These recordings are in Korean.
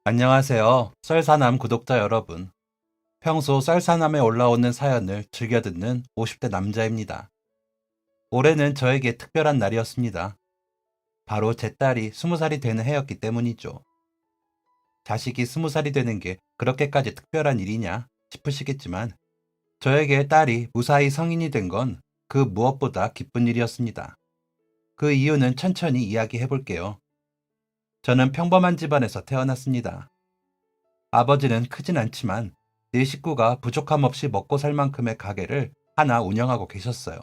안녕하세요. 썰사남 구독자 여러분. 평소 썰사남에 올라오는 사연을 즐겨 듣는 50대 남자입니다. 올해는 저에게 특별한 날이었습니다. 바로 제 딸이 20살이 되는 해였기 때문이죠. 자식이 20살이 되는 게 그렇게까지 특별한 일이냐 싶으시겠지만 저에게 딸이 무사히 성인이 된 건 그 무엇보다 기쁜 일이었습니다. 그 이유는 천천히 이야기해 볼게요. 저는 평범한 집안에서 태어났습니다. 아버지는 크진 않지만 네 식구가 부족함 없이 먹고 살 만큼의 가게를 하나 운영하고 계셨어요.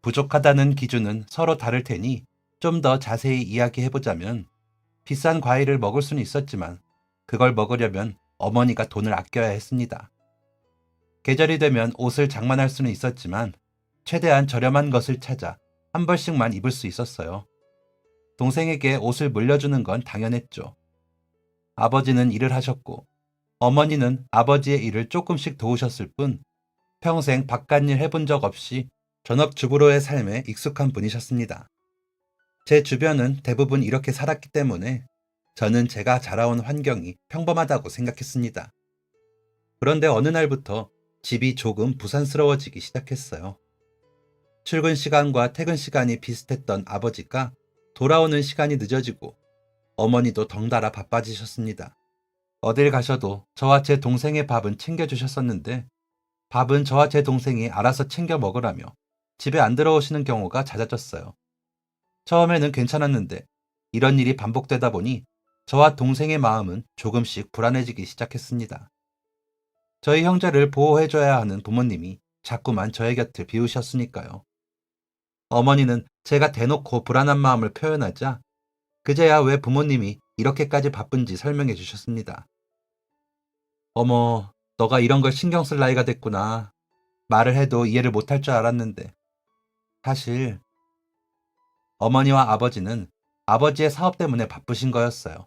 부족하다는 기준은 서로 다를 테니 좀 더 자세히 이야기해보자면 비싼 과일을 먹을 수는 있었지만 그걸 먹으려면 어머니가 돈을 아껴야 했습니다. 계절이 되면 옷을 장만할 수는 있었지만 최대한 저렴한 것을 찾아 한 벌씩만 입을 수 있었어요. 동생에게 옷을 물려주는 건 당연했죠. 아버지는 일을 하셨고 어머니는 아버지의 일을 조금씩 도우셨을 뿐 평생 바깥일 해본 적 없이 전업주부로의 삶에 익숙한 분이셨습니다. 제 주변은 대부분 이렇게 살았기 때문에 저는 제가 자라온 환경이 평범하다고 생각했습니다. 그런데 어느 날부터 집이 조금 부산스러워지기 시작했어요. 출근 시간과 퇴근 시간이 비슷했던 아버지가 돌아오는 시간이 늦어지고 어머니도 덩달아 바빠지셨습니다. 어딜 가셔도 저와 제 동생의 밥은 챙겨주셨었는데 밥은 저와 제 동생이 알아서 챙겨 먹으라며 집에 안 들어오시는 경우가 잦아졌어요. 처음에는 괜찮았는데 이런 일이 반복되다 보니 저와 동생의 마음은 조금씩 불안해지기 시작했습니다. 저희 형제를 보호해줘야 하는 부모님이 자꾸만 저의 곁을 비우셨으니까요. 어머니는 제가 대놓고 불안한 마음을 표현하자 그제야 왜 부모님이 이렇게까지 바쁜지 설명해 주셨습니다. 어머, 너가 이런 걸 신경 쓸 나이가 됐구나. 말을 해도 이해를 못할 줄 알았는데. 사실 어머니와 아버지는 아버지의 사업 때문에 바쁘신 거였어요.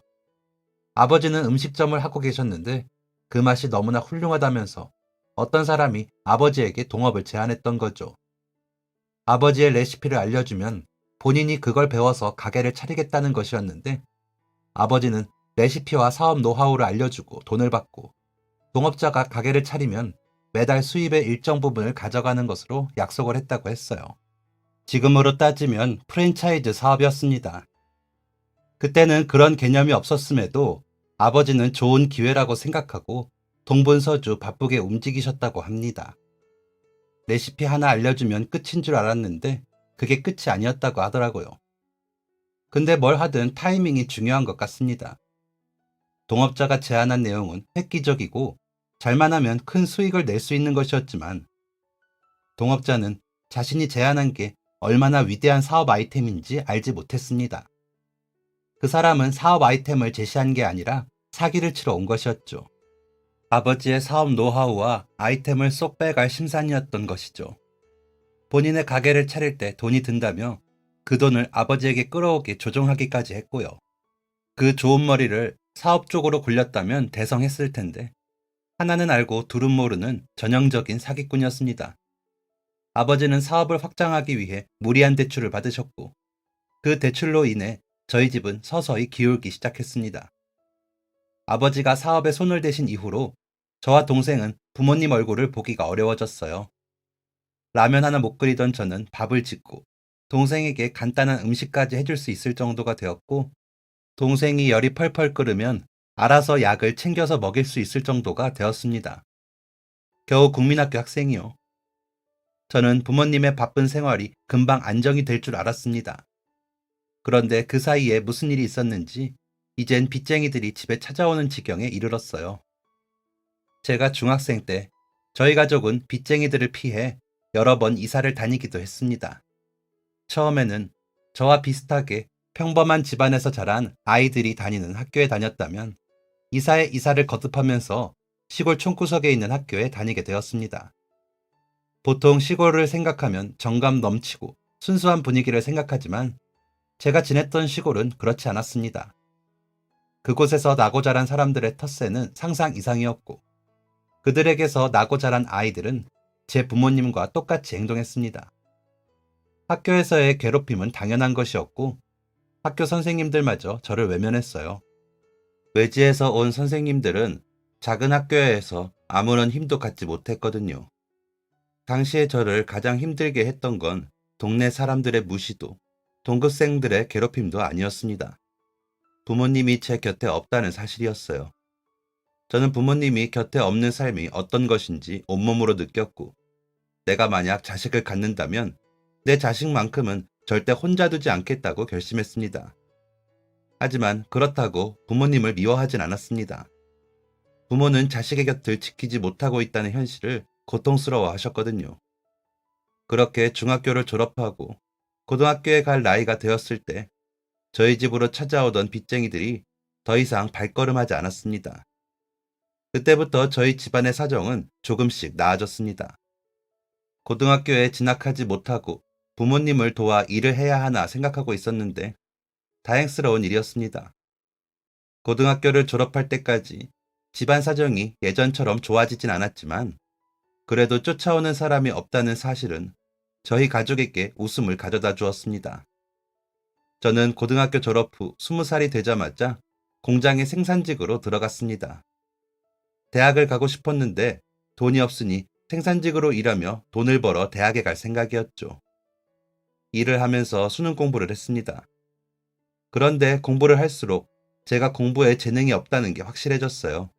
아버지는 음식점을 하고 계셨는데 그 맛이 너무나 훌륭하다면서 어떤 사람이 아버지에게 동업을 제안했던 거죠. 아버지의 레시피를 알려주면 본인이 그걸 배워서 가게를 차리겠다는 것이었는데 아버지는 레시피와 사업 노하우를 알려주고 돈을 받고 동업자가 가게를 차리면 매달 수입의 일정 부분을 가져가는 것으로 약속을 했다고 했어요. 지금으로 따지면 프랜차이즈 사업이었습니다. 그때는 그런 개념이 없었음에도 아버지는 좋은 기회라고 생각하고 동분서주 바쁘게 움직이셨다고 합니다. 레시피 하나 알려주면 끝인 줄 알았는데 그게 끝이 아니었다고 하더라고요. 근데 뭘 하든 타이밍이 중요한 것 같습니다. 동업자가 제안한 내용은 획기적이고 잘만 하면 큰 수익을 낼 수 있는 것이었지만 동업자는 자신이 제안한 게 얼마나 위대한 사업 아이템인지 알지 못했습니다. 그 사람은 사업 아이템을 제시한 게 아니라 사기를 치러 온 것이었죠. 아버지의 사업 노하우와 아이템을 쏙 빼갈 심산이었던 것이죠. 본인의 가게를 차릴 때 돈이 든다며 그 돈을 아버지에게 끌어오게 조종하기까지 했고요. 그 좋은 머리를 사업 쪽으로 굴렸다면 대성했을 텐데 하나는 알고 둘은 모르는 전형적인 사기꾼이었습니다. 아버지는 사업을 확장하기 위해 무리한 대출을 받으셨고 그 대출로 인해 저희 집은 서서히 기울기 시작했습니다. 아버지가 사업에 손을 대신 이후로 저와 동생은 부모님 얼굴을 보기가 어려워졌어요. 라면 하나 못 끓이던 저는 밥을 짓고 동생에게 간단한 음식까지 해줄 수 있을 정도가 되었고 동생이 열이 펄펄 끓으면 알아서 약을 챙겨서 먹일 수 있을 정도가 되었습니다. 겨우 국민학교 학생이요. 저는 부모님의 바쁜 생활이 금방 안정이 될 줄 알았습니다. 그런데 그 사이에 무슨 일이 있었는지 이젠 빚쟁이들이 집에 찾아오는 지경에 이르렀어요. 제가 중학생 때 저희 가족은 빚쟁이들을 피해 여러 번 이사를 다니기도 했습니다. 처음에는 저와 비슷하게 평범한 집안에서 자란 아이들이 다니는 학교에 다녔다면 이사에 이사를 거듭하면서 시골 촌구석에 있는 학교에 다니게 되었습니다. 보통 시골을 생각하면 정감 넘치고 순수한 분위기를 생각하지만 제가 지냈던 시골은 그렇지 않았습니다. 그곳에서 나고 자란 사람들의 텃세는 상상 이상이었고 그들에게서 나고 자란 아이들은 제 부모님과 똑같이 행동했습니다. 학교에서의 괴롭힘은 당연한 것이었고 학교 선생님들마저 저를 외면했어요. 외지에서 온 선생님들은 작은 학교에서 아무런 힘도 갖지 못했거든요. 당시에 저를 가장 힘들게 했던 건 동네 사람들의 무시도, 동급생들의 괴롭힘도 아니었습니다. 부모님이 제 곁에 없다는 사실이었어요. 저는 부모님이 곁에 없는 삶이 어떤 것인지 온몸으로 느꼈고, 내가 만약 자식을 갖는다면 내 자식만큼은 절대 혼자 두지 않겠다고 결심했습니다. 하지만 그렇다고 부모님을 미워하진 않았습니다. 부모는 자식의 곁을 지키지 못하고 있다는 현실을 고통스러워 하셨거든요. 그렇게 중학교를 졸업하고 고등학교에 갈 나이가 되었을 때 저희 집으로 찾아오던 빚쟁이들이 더 이상 발걸음하지 않았습니다. 그때부터 저희 집안의 사정은 조금씩 나아졌습니다. 고등학교에 진학하지 못하고 부모님을 도와 일을 해야 하나 생각하고 있었는데 다행스러운 일이었습니다. 고등학교를 졸업할 때까지 집안 사정이 예전처럼 좋아지진 않았지만 그래도 쫓아오는 사람이 없다는 사실은 저희 가족에게 웃음을 가져다 주었습니다. 저는 고등학교 졸업 후 20살이 되자마자 공장의 생산직으로 들어갔습니다. 대학을 가고 싶었는데 돈이 없으니 생산직으로 일하며 돈을 벌어 대학에 갈 생각이었죠. 일을 하면서 수능 공부를 했습니다. 그런데 공부를 할수록 제가 공부에 재능이 없다는 게 확실해졌어요.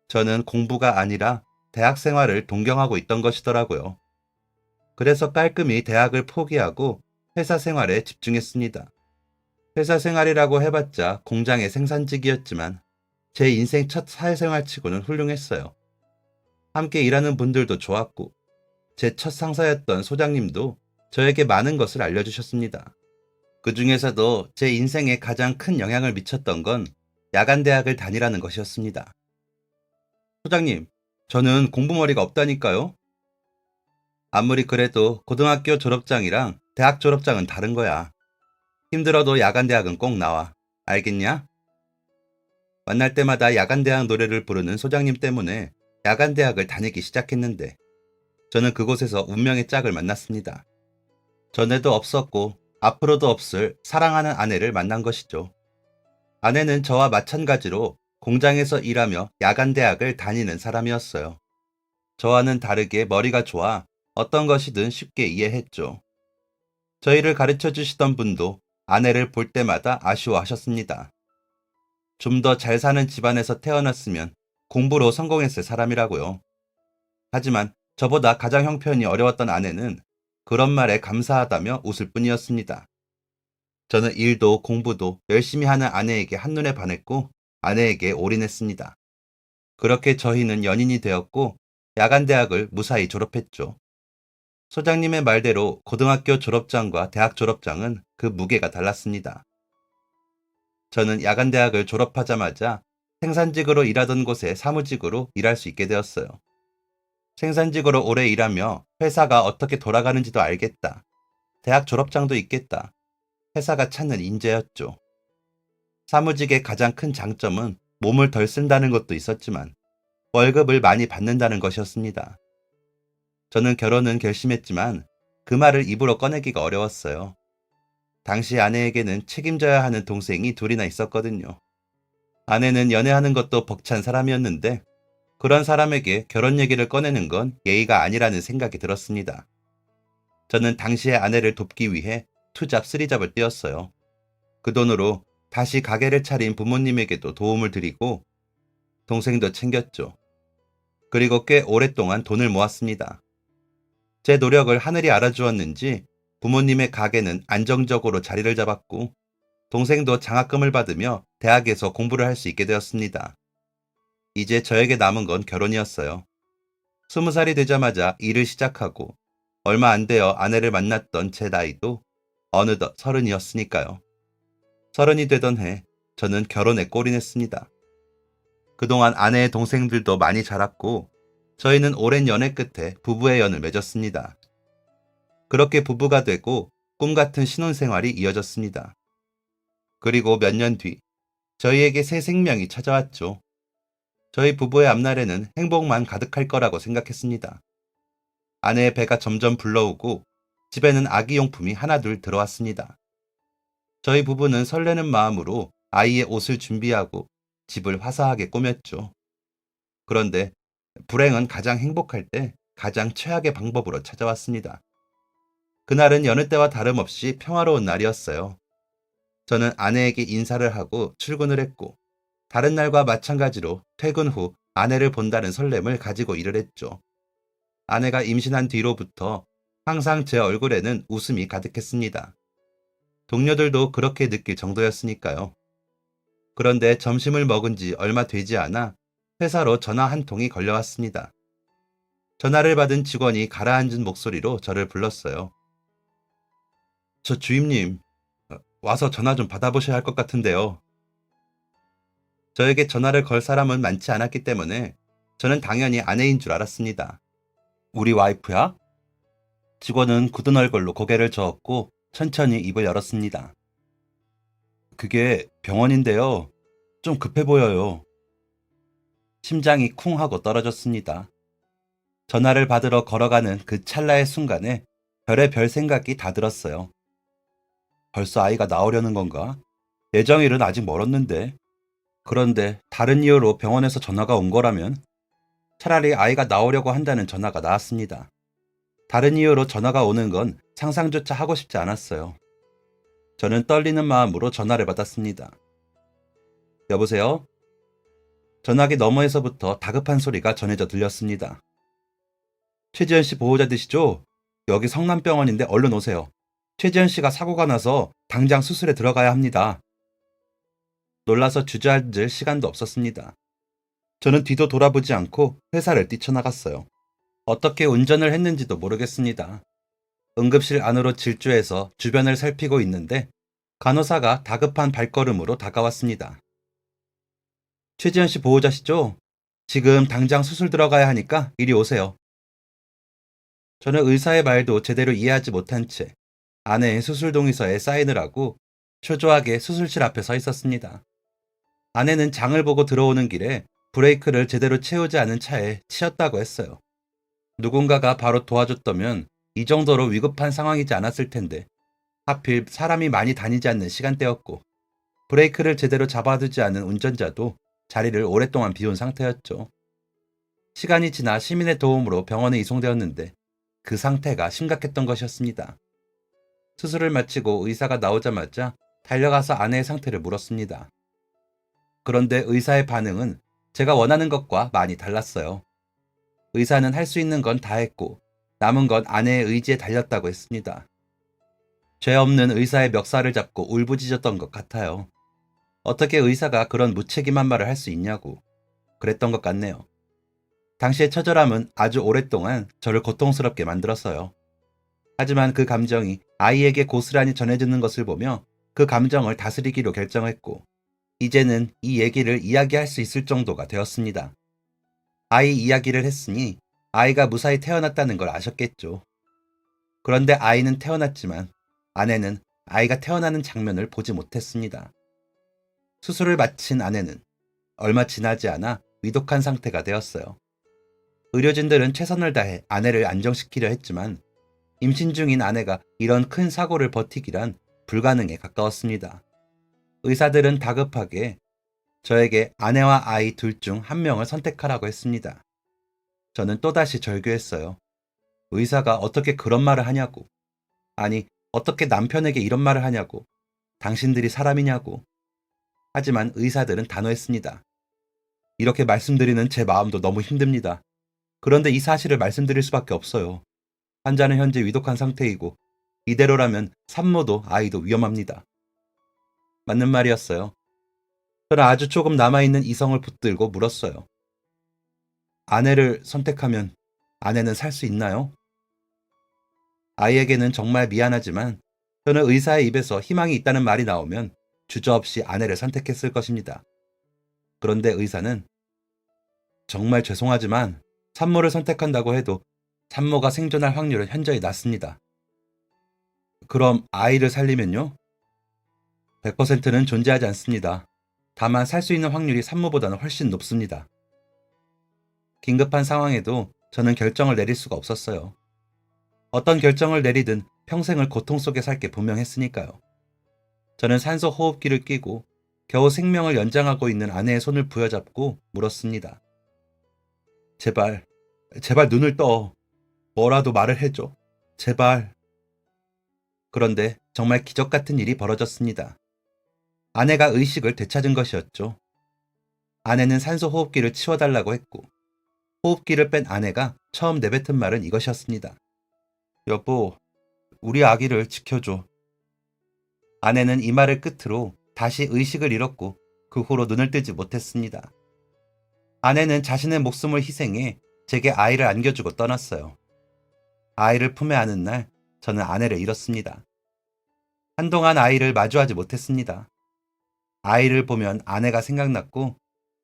저는 공부가 아니라 대학 생활을 동경하고 있던 것이더라고요. 그래서 깔끔히 대학을 포기하고 회사 생활에 집중했습니다. 회사 생활이라고 해봤자 공장의 생산직이었지만 제 인생 첫 사회생활 치고는 훌륭했어요. 함께 일하는 분들도 좋았고 제 첫 상사였던 소장님도 저에게 많은 것을 알려주셨습니다. 그 중에서도 제 인생에 가장 큰 영향을 미쳤던 건 야간대학을 다니라는 것이었습니다. 소장님, 저는 공부머리가 없다니까요? 아무리 그래도 고등학교 졸업장이랑 대학 졸업장은 다른 거야. 힘들어도 야간대학은 꼭 나와. 알겠냐? 만날 때마다 야간대학 노래를 부르는 소장님 때문에 야간대학을 다니기 시작했는데 저는 그곳에서 운명의 짝을 만났습니다. 전에도 없었고 앞으로도 없을 사랑하는 아내를 만난 것이죠. 아내는 저와 마찬가지로 공장에서 일하며 야간대학을 다니는 사람이었어요. 저와는 다르게 머리가 좋아 어떤 것이든 쉽게 이해했죠. 저희를 가르쳐 주시던 분도 아내를 볼 때마다 아쉬워하셨습니다. 좀 더 잘 사는 집안에서 태어났으면 공부로 성공했을 사람이라고요. 하지만 저보다 가장 형편이 어려웠던 아내는 그런 말에 감사하다며 웃을 뿐이었습니다. 저는 일도 공부도 열심히 하는 아내에게 한눈에 반했고 아내에게 올인했습니다. 그렇게 저희는 연인이 되었고 야간대학을 무사히 졸업했죠. 소장님의 말대로 고등학교 졸업장과 대학 졸업장은 그 무게가 달랐습니다. 저는 야간대학을 졸업하자마자 생산직으로 일하던 곳에 사무직으로 일할 수 있게 되었어요. 생산직으로 오래 일하며 회사가 어떻게 돌아가는지도 알겠다. 대학 졸업장도 있겠다. 회사가 찾는 인재였죠. 사무직의 가장 큰 장점은 몸을 덜 쓴다는 것도 있었지만 월급을 많이 받는다는 것이었습니다. 저는 결혼은 결심했지만 그 말을 입으로 꺼내기가 어려웠어요. 당시 아내에게는 책임져야 하는 동생이 둘이나 있었거든요. 아내는 연애하는 것도 벅찬 사람이었는데 그런 사람에게 결혼 얘기를 꺼내는 건 예의가 아니라는 생각이 들었습니다. 저는 당시의 아내를 돕기 위해 투잡, 쓰리잡을 뛰었어요. 그 돈으로 다시 가게를 차린 부모님에게도 도움을 드리고 동생도 챙겼죠. 그리고 꽤 오랫동안 돈을 모았습니다. 제 노력을 하늘이 알아주었는지 부모님의 가게는 안정적으로 자리를 잡았고 동생도 장학금을 받으며 대학에서 공부를 할 수 있게 되었습니다. 이제 저에게 남은 건 결혼이었어요. 20살이 되자마자 일을 시작하고 얼마 안 되어 아내를 만났던 제 나이도 어느덧 30이었으니까요. 30이 되던 해 저는 결혼에 골인했습니다. 그동안 아내의 동생들도 많이 자랐고 저희는 오랜 연애 끝에 부부의 연을 맺었습니다. 그렇게 부부가 되고 꿈같은 신혼생활이 이어졌습니다. 그리고 몇 년 뒤 저희에게 새 생명이 찾아왔죠. 저희 부부의 앞날에는 행복만 가득할 거라고 생각했습니다. 아내의 배가 점점 불러오고 집에는 아기용품이 하나둘 들어왔습니다. 저희 부부는 설레는 마음으로 아이의 옷을 준비하고 집을 화사하게 꾸몄죠. 그런데 불행은 가장 행복할 때 가장 최악의 방법으로 찾아왔습니다. 그날은 여느 때와 다름없이 평화로운 날이었어요. 저는 아내에게 인사를 하고 출근을 했고, 다른 날과 마찬가지로 퇴근 후 아내를 본다는 설렘을 가지고 일을 했죠. 아내가 임신한 뒤로부터 항상 제 얼굴에는 웃음이 가득했습니다. 동료들도 그렇게 느낄 정도였으니까요. 그런데 점심을 먹은 지 얼마 되지 않아 회사로 전화 한 통이 걸려왔습니다. 전화를 받은 직원이 가라앉은 목소리로 저를 불렀어요. 저 주임님, 와서 전화 좀 받아보셔야 할 것 같은데요. 저에게 전화를 걸 사람은 많지 않았기 때문에 저는 당연히 아내인 줄 알았습니다. 우리 와이프야? 직원은 굳은 얼굴로 고개를 저었고 천천히 입을 열었습니다. 그게 병원인데요. 좀 급해 보여요. 심장이 쿵 하고 떨어졌습니다. 전화를 받으러 걸어가는 그 찰나의 순간에 별의별 생각이 다 들었어요. 벌써 아이가 나오려는 건가? 예정일은 아직 멀었는데. 그런데 다른 이유로 병원에서 전화가 온 거라면 차라리 아이가 나오려고 한다는 전화가 나왔습니다. 다른 이유로 전화가 오는 건 상상조차 하고 싶지 않았어요. 저는 떨리는 마음으로 전화를 받았습니다. 여보세요? 전화기 너머에서부터 다급한 소리가 전해져 들렸습니다. 최지연 씨 보호자 되시죠? 여기 성남병원인데 얼른 오세요. 최지연 씨가 사고가 나서 당장 수술에 들어가야 합니다. 놀라서 주저앉을 시간도 없었습니다. 저는 뒤도 돌아보지 않고 회사를 뛰쳐나갔어요. 어떻게 운전을 했는지도 모르겠습니다. 응급실 안으로 질주해서 주변을 살피고 있는데 간호사가 다급한 발걸음으로 다가왔습니다. 최지연 씨 보호자시죠? 지금 당장 수술 들어가야 하니까 이리 오세요. 저는 의사의 말도 제대로 이해하지 못한 채 아내의 수술 동의서에 사인을 하고 초조하게 수술실 앞에 서 있었습니다. 아내는 장을 보고 들어오는 길에 브레이크를 제대로 채우지 않은 차에 치였다고 했어요. 누군가가 바로 도와줬다면 이 정도로 위급한 상황이지 않았을 텐데 하필 사람이 많이 다니지 않는 시간대였고 브레이크를 제대로 잡아두지 않은 운전자도 자리를 오랫동안 비운 상태였죠. 시간이 지나 시민의 도움으로 병원에 이송되었는데 그 상태가 심각했던 것이었습니다. 수술을 마치고 의사가 나오자마자 달려가서 아내의 상태를 물었습니다. 그런데 의사의 반응은 제가 원하는 것과 많이 달랐어요. 의사는 할 수 있는 건 다 했고 남은 건 아내의 의지에 달렸다고 했습니다. 죄 없는 의사의 멱살을 잡고 울부짖었던 것 같아요. 어떻게 의사가 그런 무책임한 말을 할 수 있냐고 그랬던 것 같네요. 당시의 처절함은 아주 오랫동안 저를 고통스럽게 만들었어요. 하지만 그 감정이 아이에게 고스란히 전해지는 것을 보며 그 감정을 다스리기로 결정했고 이제는 이 얘기를 이야기할 수 있을 정도가 되었습니다. 아이 이야기를 했으니 아이가 무사히 태어났다는 걸 아셨겠죠. 그런데 아이는 태어났지만 아내는 아이가 태어나는 장면을 보지 못했습니다. 수술을 마친 아내는 얼마 지나지 않아 위독한 상태가 되었어요. 의료진들은 최선을 다해 아내를 안정시키려 했지만 임신 중인 아내가 이런 큰 사고를 버티기란 불가능에 가까웠습니다. 의사들은 다급하게 저에게 아내와 아이 둘 중 한 명을 선택하라고 했습니다. 저는 또다시 절규했어요. 의사가 어떻게 그런 말을 하냐고. 아니, 어떻게 남편에게 이런 말을 하냐고. 당신들이 사람이냐고. 하지만 의사들은 단호했습니다. 이렇게 말씀드리는 제 마음도 너무 힘듭니다. 그런데 이 사실을 말씀드릴 수밖에 없어요. 환자는 현재 위독한 상태이고 이대로라면 산모도 아이도 위험합니다. 맞는 말이었어요. 저는 아주 조금 남아있는 이성을 붙들고 물었어요. 아내를 선택하면 아내는 살 수 있나요? 아이에게는 정말 미안하지만 저는 의사의 입에서 희망이 있다는 말이 나오면 주저없이 아내를 선택했을 것입니다. 그런데 의사는 정말 죄송하지만 산모를 선택한다고 해도 산모가 생존할 확률은 현저히 낮습니다. 그럼 아이를 살리면요? 100%는 존재하지 않습니다. 다만 살 수 있는 확률이 산모보다는 훨씬 높습니다. 긴급한 상황에도 저는 결정을 내릴 수가 없었어요. 어떤 결정을 내리든 평생을 고통 속에 살 게 분명했으니까요. 저는 산소 호흡기를 끼고 겨우 생명을 연장하고 있는 아내의 손을 부여잡고 물었습니다. 제발, 제발 눈을 떠. 뭐라도 말을 해줘. 제발. 그런데 정말 기적 같은 일이 벌어졌습니다. 아내가 의식을 되찾은 것이었죠. 아내는 산소 호흡기를 치워달라고 했고, 호흡기를 뺀 아내가 처음 내뱉은 말은 이것이었습니다. 여보, 우리 아기를 지켜줘. 아내는 이 말을 끝으로 다시 의식을 잃었고 그 후로 눈을 뜨지 못했습니다. 아내는 자신의 목숨을 희생해 제게 아이를 안겨주고 떠났어요. 아이를 품에 안은 날 저는 아내를 잃었습니다. 한동안 아이를 마주하지 못했습니다. 아이를 보면 아내가 생각났고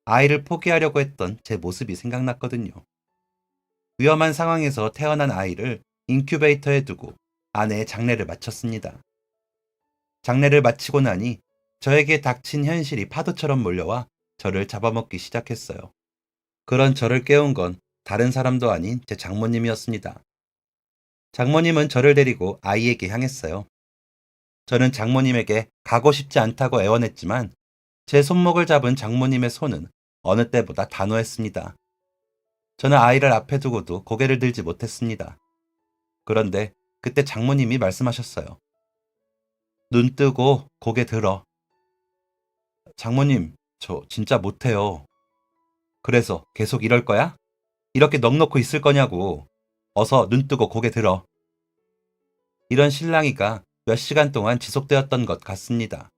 아이를 포기하려고 했던 제 모습이 생각났거든요. 위험한 상황에서 태어난 아이를 인큐베이터에 두고 아내의 장례를 마쳤습니다. 장례를 마치고 나니 저에게 닥친 현실이 파도처럼 몰려와 저를 잡아먹기 시작했어요. 그런 저를 깨운 건 다른 사람도 아닌 제 장모님이었습니다. 장모님은 저를 데리고 아이에게 향했어요. 저는 장모님에게 가고 싶지 않다고 애원했지만 제 손목을 잡은 장모님의 손은 어느 때보다 단호했습니다. 저는 아이를 앞에 두고도 고개를 들지 못했습니다. 그런데 그때 장모님이 말씀하셨어요. 눈 뜨고 고개 들어. 장모님, 저 진짜 못해요. 그래서 계속 이럴 거야? 이렇게 넋놓고 있을 거냐고. 어서 눈 뜨고 고개 들어. 이런 실랑이가 몇 시간 동안 지속되었던 것 같습니다.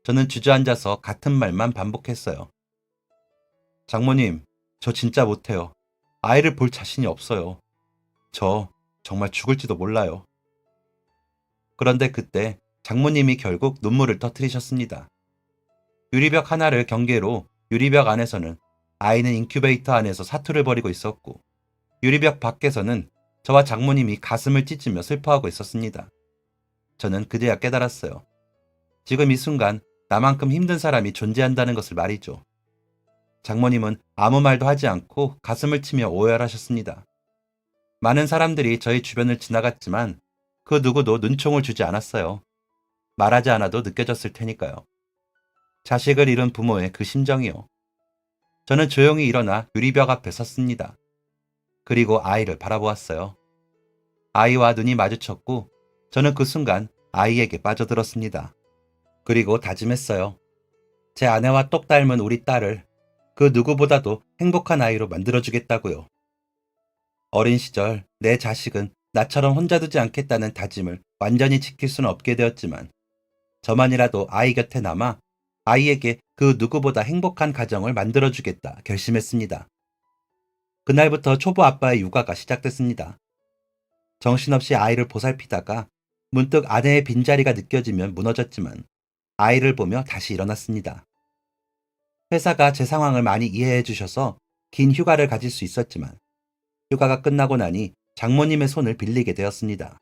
저는 주저앉아서 같은 말만 반복했어요. 장모님, 저 진짜 못해요. 아이를 볼 자신이 없어요. 저 정말 죽을지도 몰라요. 그런데 그때 장모님이 결국 눈물을 터뜨리셨습니다. 유리벽 하나를 경계로 유리벽 안에서는 아이는 인큐베이터 안에서 사투를 벌이고 있었고 유리벽 밖에서는 저와 장모님이 가슴을 찢으며 슬퍼하고 있었습니다. 저는 그제야 깨달았어요. 지금 이 순간 나만큼 힘든 사람이 존재한다는 것을 말이죠. 장모님은 아무 말도 하지 않고 가슴을 치며 오열하셨습니다. 많은 사람들이 저희 주변을 지나갔지만 그 누구도 눈총을 주지 않았어요. 말하지 않아도 느껴졌을 테니까요. 자식을 잃은 부모의 그 심정이요. 저는 조용히 일어나 유리벽 앞에 섰습니다. 그리고 아이를 바라보았어요. 아이와 눈이 마주쳤고 저는 그 순간 아이에게 빠져들었습니다. 그리고 다짐했어요. 제 아내와 똑 닮은 우리 딸을 그 누구보다도 행복한 아이로 만들어주겠다고요. 어린 시절 내 자식은 나처럼 혼자 두지 않겠다는 다짐을 완전히 지킬 수는 없게 되었지만 저만이라도 아이 곁에 남아 아이에게 그 누구보다 행복한 가정을 만들어주겠다 결심했습니다. 그날부터 초보 아빠의 육아가 시작됐습니다. 정신없이 아이를 보살피다가 문득 아내의 빈자리가 느껴지면 무너졌지만 아이를 보며 다시 일어났습니다. 회사가 제 상황을 많이 이해해 주셔서 긴 휴가를 가질 수 있었지만 휴가가 끝나고 나니 장모님의 손을 빌리게 되었습니다.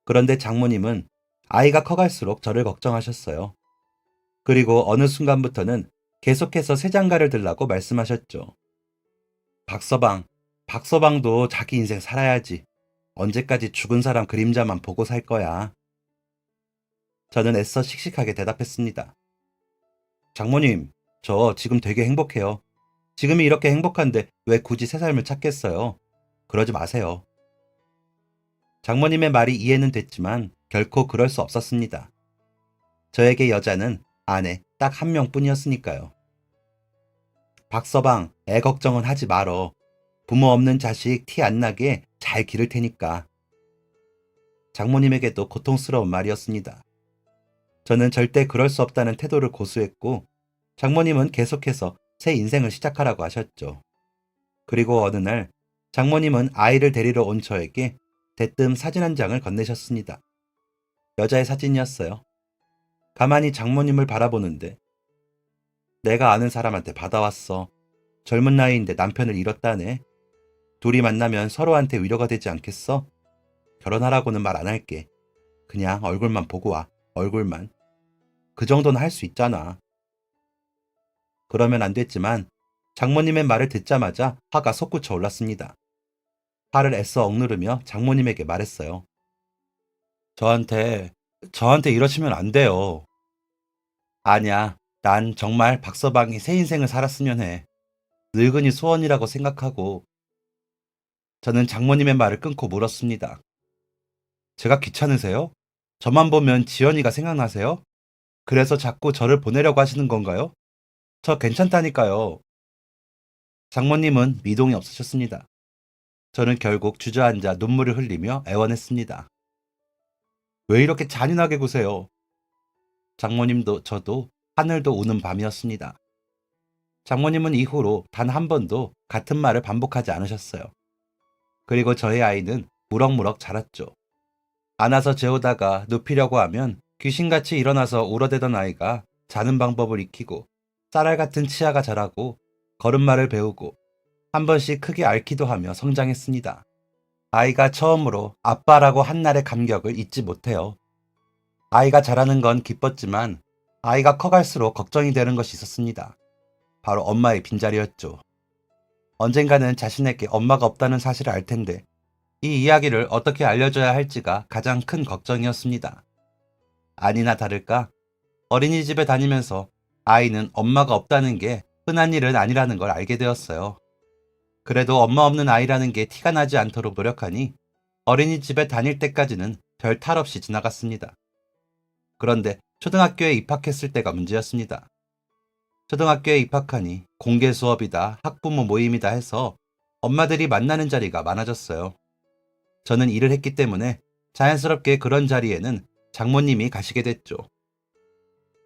그런데 장모님은 아이가 커갈수록 저를 걱정하셨어요. 그리고 어느 순간부터는 계속해서 새 장가를 들라고 말씀하셨죠. 박서방, 박서방도 자기 인생 살아야지. 언제까지 죽은 사람 그림자만 보고 살 거야. 저는 애써 씩씩하게 대답했습니다. 장모님, 저 지금 되게 행복해요. 지금이 이렇게 행복한데 왜 굳이 새 삶을 찾겠어요? 그러지 마세요. 장모님의 말이 이해는 됐지만 결코 그럴 수 없었습니다. 저에게 여자는 아내 딱 한 명뿐이었으니까요. 박서방, 애 걱정은 하지 말어. 부모 없는 자식 티 안 나게 잘 기를 테니까. 장모님에게도 고통스러운 말이었습니다. 저는 절대 그럴 수 없다는 태도를 고수했고 장모님은 계속해서 새 인생을 시작하라고 하셨죠. 그리고 어느 날 장모님은 아이를 데리러 온 저에게 대뜸 사진 한 장을 건네셨습니다. 여자의 사진이었어요. 가만히 장모님을 바라보는데 내가 아는 사람한테 받아왔어. 젊은 나이인데 남편을 잃었다네. 둘이 만나면 서로한테 위로가 되지 않겠어? 결혼하라고는 말 안 할게. 그냥 얼굴만 보고 와. 얼굴만. 그 정도는 할 수 있잖아. 그러면 안 됐지만 장모님의 말을 듣자마자 화가 솟구쳐 올랐습니다. 화를 애써 억누르며 장모님에게 말했어요. 저한테 이러시면 안 돼요. 아냐, 난 정말 박서방이 새 인생을 살았으면 해. 늙은이 소원이라고 생각하고. 저는 장모님의 말을 끊고 물었습니다. 제가 귀찮으세요? 저만 보면 지연이가 생각나세요? 그래서 자꾸 저를 보내려고 하시는 건가요? 저 괜찮다니까요. 장모님은 미동이 없으셨습니다. 저는 결국 주저앉아 눈물을 흘리며 애원했습니다. 왜 이렇게 잔인하게 구세요? 장모님도 저도 하늘도 우는 밤이었습니다. 장모님은 이후로 단 한 번도 같은 말을 반복하지 않으셨어요. 그리고 저희 아이는 무럭무럭 자랐죠. 안아서 재우다가 눕히려고 하면 귀신같이 일어나서 울어대던 아이가 자는 방법을 익히고 쌀알 같은 치아가 자라고 걸음마를 배우고 한 번씩 크게 앓기도 하며 성장했습니다. 아이가 처음으로 아빠라고 한 날의 감격을 잊지 못해요. 아이가 자라는 건 기뻤지만 아이가 커갈수록 걱정이 되는 것이 있었습니다. 바로 엄마의 빈자리였죠. 언젠가는 자신에게 엄마가 없다는 사실을 알 텐데 이 이야기를 어떻게 알려줘야 할지가 가장 큰 걱정이었습니다. 아니나 다를까 어린이집에 다니면서 아이는 엄마가 없다는 게 흔한 일은 아니라는 걸 알게 되었어요. 그래도 엄마 없는 아이라는 게 티가 나지 않도록 노력하니 어린이집에 다닐 때까지는 별 탈 없이 지나갔습니다. 그런데 초등학교에 입학했을 때가 문제였습니다. 초등학교에 입학하니 공개 수업이다, 학부모 모임이다 해서 엄마들이 만나는 자리가 많아졌어요. 저는 일을 했기 때문에 자연스럽게 그런 자리에는 장모님이 가시게 됐죠.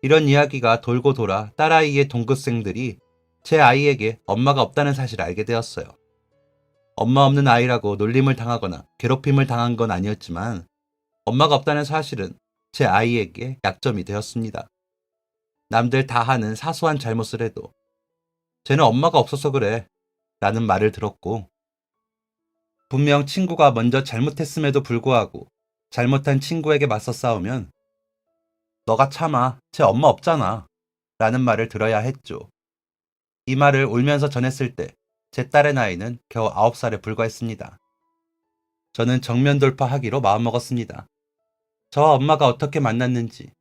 이런 이야기가 돌고 돌아 딸아이의 동급생들이 제 아이에게 엄마가 없다는 사실을 알게 되었어요. 엄마 없는 아이라고 놀림을 당하거나 괴롭힘을 당한 건 아니었지만 엄마가 없다는 사실은 제 아이에게 약점이 되었습니다. 남들 다 하는 사소한 잘못을 해도 쟤는 엄마가 없어서 그래 라는 말을 들었고 분명 친구가 먼저 잘못했음에도 불구하고 잘못한 친구에게 맞서 싸우면 너가 참아, 쟤 엄마 없잖아 라는 말을 들어야 했죠. 이 말을 울면서 전했을 때 제 딸의 나이는 겨우 9살에 불과했습니다. 저는 정면 돌파하기로 마음먹었습니다. 저와 엄마가 어떻게 만났는지,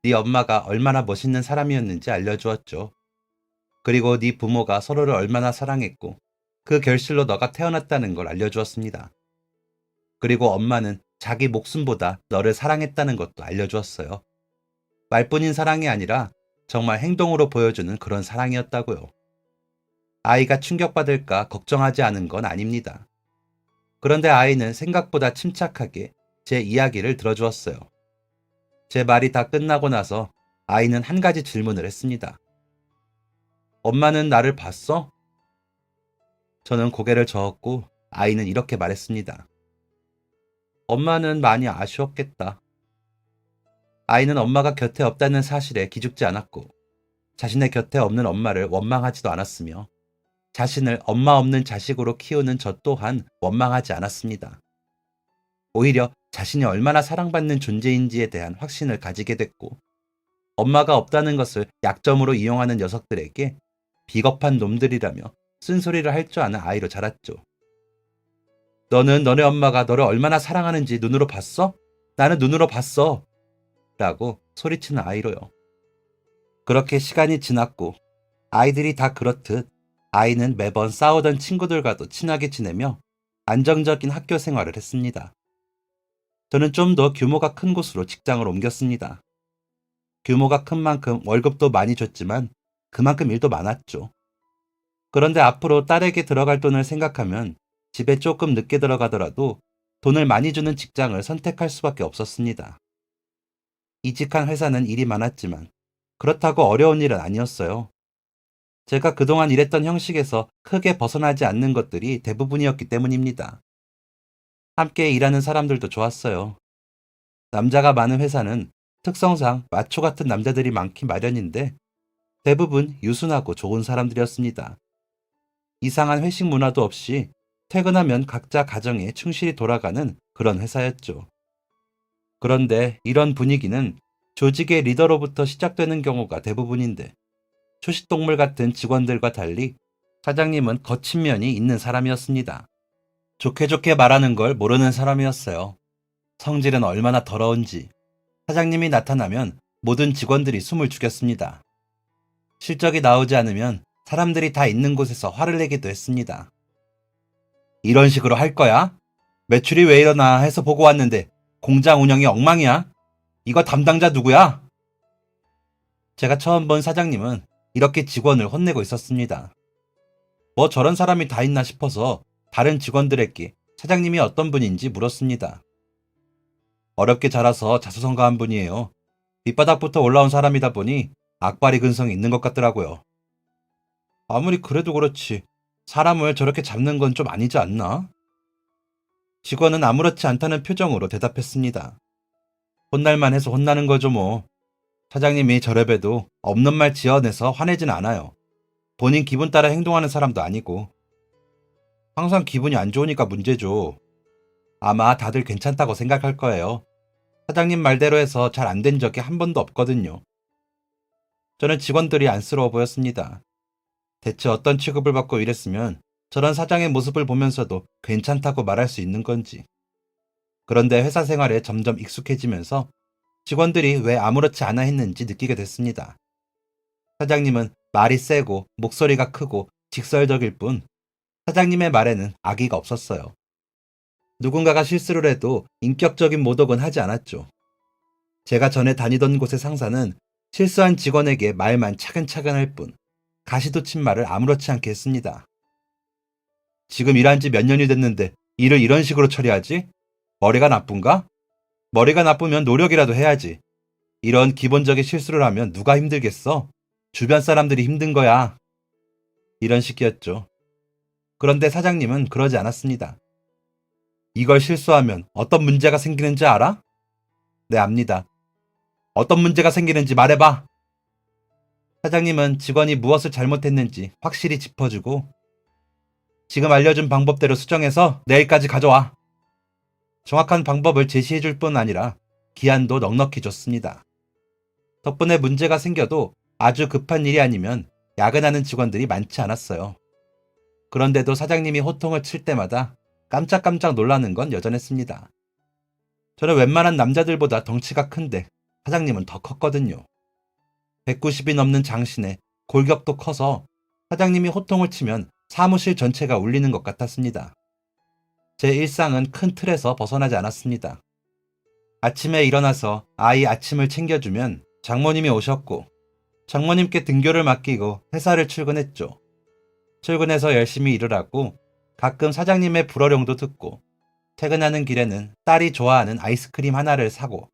네 엄마가 얼마나 멋있는 사람이었는지 알려주었죠. 그리고 네 부모가 서로를 얼마나 사랑했고 그 결실로 너가 태어났다는 걸 알려주었습니다. 그리고 엄마는 자기 목숨보다 너를 사랑했다는 것도 알려주었어요. 말뿐인 사랑이 아니라 정말 행동으로 보여주는 그런 사랑이었다고요. 아이가 충격받을까 걱정하지 않은 건 아닙니다. 그런데 아이는 생각보다 침착하게 제 이야기를 들어주었어요. 제 말이 다 끝나고 나서 아이는 한 가지 질문을 했습니다. 엄마는 나를 봤어? 저는 고개를 저었고 아이는 이렇게 말했습니다. 엄마는 많이 아쉬웠겠다. 아이는 엄마가 곁에 없다는 사실에 기죽지 않았고 자신의 곁에 없는 엄마를 원망하지도 않았으며 자신을 엄마 없는 자식으로 키우는 저 또한 원망하지 않았습니다. 오히려 자신이 얼마나 사랑받는 존재인지에 대한 확신을 가지게 됐고 엄마가 없다는 것을 약점으로 이용하는 녀석들에게 비겁한 놈들이라며 쓴소리를 할 줄 아는 아이로 자랐죠. 너는 너네 엄마가 너를 얼마나 사랑하는지 눈으로 봤어? 나는 눈으로 봤어. 라고 소리치는 아이로요. 그렇게 시간이 지났고 아이들이 다 그렇듯 아이는 매번 싸우던 친구들과도 친하게 지내며 안정적인 학교 생활을 했습니다. 저는 좀 더 규모가 큰 곳으로 직장을 옮겼습니다. 규모가 큰 만큼 월급도 많이 줬지만 그만큼 일도 많았죠. 그런데 앞으로 딸에게 들어갈 돈을 생각하면 집에 조금 늦게 들어가더라도 돈을 많이 주는 직장을 선택할 수밖에 없었습니다. 이직한 회사는 일이 많았지만 그렇다고 어려운 일은 아니었어요. 제가 그동안 일했던 형식에서 크게 벗어나지 않는 것들이 대부분이었기 때문입니다. 함께 일하는 사람들도 좋았어요. 남자가 많은 회사는 특성상 마초 같은 남자들이 많기 마련인데 대부분 유순하고 좋은 사람들이었습니다. 이상한 회식 문화도 없이 퇴근하면 각자 가정에 충실히 돌아가는 그런 회사였죠. 그런데 이런 분위기는 조직의 리더로부터 시작되는 경우가 대부분인데 초식동물 같은 직원들과 달리 사장님은 거친 면이 있는 사람이었습니다. 좋게 좋게 말하는 걸 모르는 사람이었어요. 성질은 얼마나 더러운지 사장님이 나타나면 모든 직원들이 숨을 죽였습니다. 실적이 나오지 않으면 사람들이 다 있는 곳에서 화를 내기도 했습니다. 이런 식으로 할 거야? 매출이 왜 이러나 해서 보고 왔는데 공장 운영이 엉망이야? 이거 담당자 누구야? 제가 처음 본 사장님은 이렇게 직원을 혼내고 있었습니다. 뭐 저런 사람이 다 있나 싶어서 다른 직원들에게 사장님이 어떤 분인지 물었습니다. 어렵게 자라서 자수성가한 분이에요. 밑바닥부터 올라온 사람이다 보니 악바리 근성이 있는 것 같더라고요. 아무리 그래도 그렇지 사람을 저렇게 잡는 건 좀 아니지 않나? 직원은 아무렇지 않다는 표정으로 대답했습니다. 혼날만 해서 혼나는 거죠 뭐. 사장님이 저래봬도 없는 말 지어내서 화내진 않아요. 본인 기분 따라 행동하는 사람도 아니고. 항상 기분이 안 좋으니까 문제죠. 아마 다들 괜찮다고 생각할 거예요. 사장님 말대로 해서 잘 안 된 적이 한 번도 없거든요. 저는 직원들이 안쓰러워 보였습니다. 대체 어떤 취급을 받고 일했으면 저런 사장의 모습을 보면서도 괜찮다고 말할 수 있는 건지. 그런데 회사 생활에 점점 익숙해지면서 직원들이 왜 아무렇지 않아 했는지 느끼게 됐습니다. 사장님은 말이 세고 목소리가 크고 직설적일 뿐 사장님의 말에는 악의가 없었어요. 누군가가 실수를 해도 인격적인 모독은 하지 않았죠. 제가 전에 다니던 곳의 상사는 실수한 직원에게 말만 차근차근 할 뿐 가시도 친 말을 아무렇지 않게 했습니다. 지금 일한 지 몇 년이 됐는데 일을 이런 식으로 처리하지? 머리가 나쁜가? 머리가 나쁘면 노력이라도 해야지. 이런 기본적인 실수를 하면 누가 힘들겠어? 주변 사람들이 힘든 거야. 이런 식이었죠. 그런데 사장님은 그러지 않았습니다. 이걸 실수하면 어떤 문제가 생기는지 알아? 네, 압니다. 어떤 문제가 생기는지 말해봐. 사장님은 직원이 무엇을 잘못했는지 확실히 짚어주고 지금 알려준 방법대로 수정해서 내일까지 가져와. 정확한 방법을 제시해줄 뿐 아니라 기한도 넉넉히 줬습니다. 덕분에 문제가 생겨도 아주 급한 일이 아니면 야근하는 직원들이 많지 않았어요. 그런데도 사장님이 호통을 칠 때마다 깜짝깜짝 놀라는 건 여전했습니다. 저는 웬만한 남자들보다 덩치가 큰데 사장님은 더 컸거든요. 190이 넘는 장신에 골격도 커서 사장님이 호통을 치면 사무실 전체가 울리는 것 같았습니다. 제 일상은 큰 틀에서 벗어나지 않았습니다. 아침에 일어나서 아이 아침을 챙겨주면 장모님이 오셨고 장모님께 등교를 맡기고 회사를 출근했죠. 출근해서 열심히 일을 하고 가끔 사장님의 불어령도 듣고 퇴근하는 길에는 딸이 좋아하는 아이스크림 하나를 사고